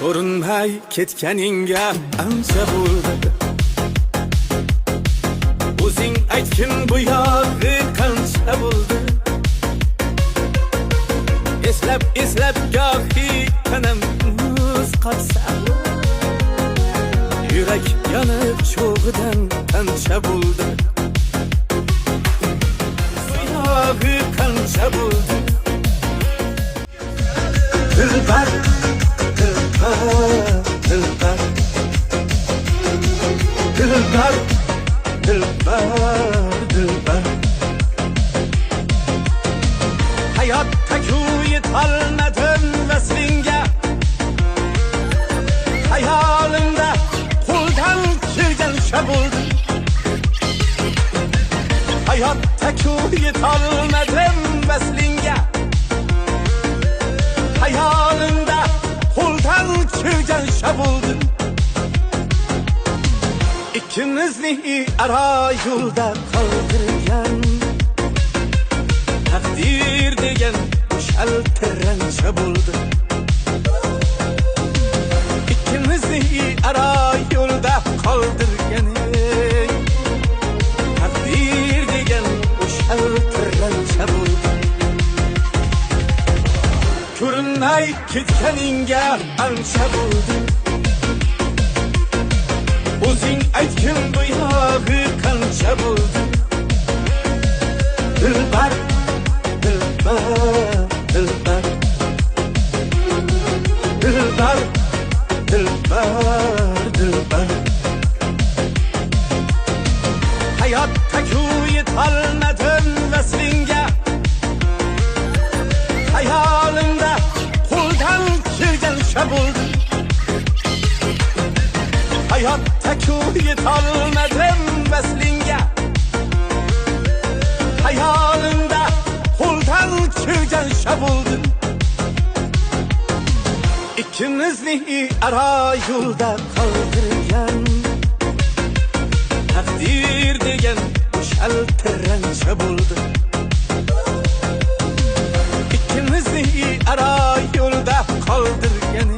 ko'rinmay ketganingga ancha bo'ldi. O'zing aytgin bu yog'i qancha bo'ldi. Eslab gohi tanam muz qotsa, yurak yonib cho'g'idan qancha bo'ldi. Bu yog'i qancha bo'ldi. Dilbar, dilbar, dilbar, dilbar, dilbar, dilbar. Hayotda yetolmadim vaslinga, hayolimda qo'ldan kelgancha bo'ldi. Hayotda yetolmadim vaslinga, hayolimda qo'ldan kelgancha bo'ldi. İkimizni ara yo'lda qoldirgan taqdir degan shaltirancha bo'ldi. İkimizni ara yo'lda qoldirgan taqdir degan shaltirancha bo'ldi. Ko'rinmay ketganingga ancha bo'ldi. O'zing aytgin bu yog'i qancha bo'ldi. Dilbar, dilbar, dilbar, dilbar, dilbar, dilbar. Hayotda yetolmadim vaslinga, hayolimda qo'ldan kelgancha bo'ldi. Hayotda yetolmadim vaslinga, hayolimda qo'ldan kelgancha bo'ldi. İkimizni ara yo'lda qoldirgan taqdir degan shaltirancha bo'ldi. İkimizni ara yo'lda qoldirgan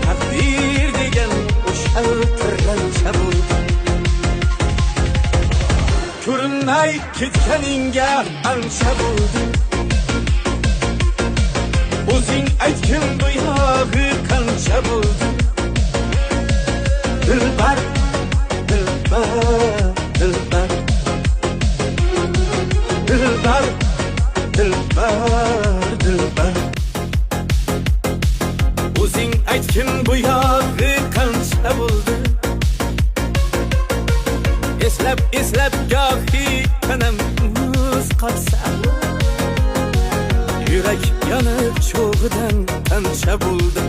taqdir degan shaltirancha bo'ldi. Ko'rinmay ketganingga ancha bo'ldi. O'zing aytgin bu yog'i qancha bo'ldi. Dilbar, dilbar, dilbar, dilbar, dilbar, dilbar. O'zing aytgin bu yog'i qancha bo'ldi. Eslab gohi tanam muz qotsa, yurak yonib cho'g'idan qancha bo'ldi.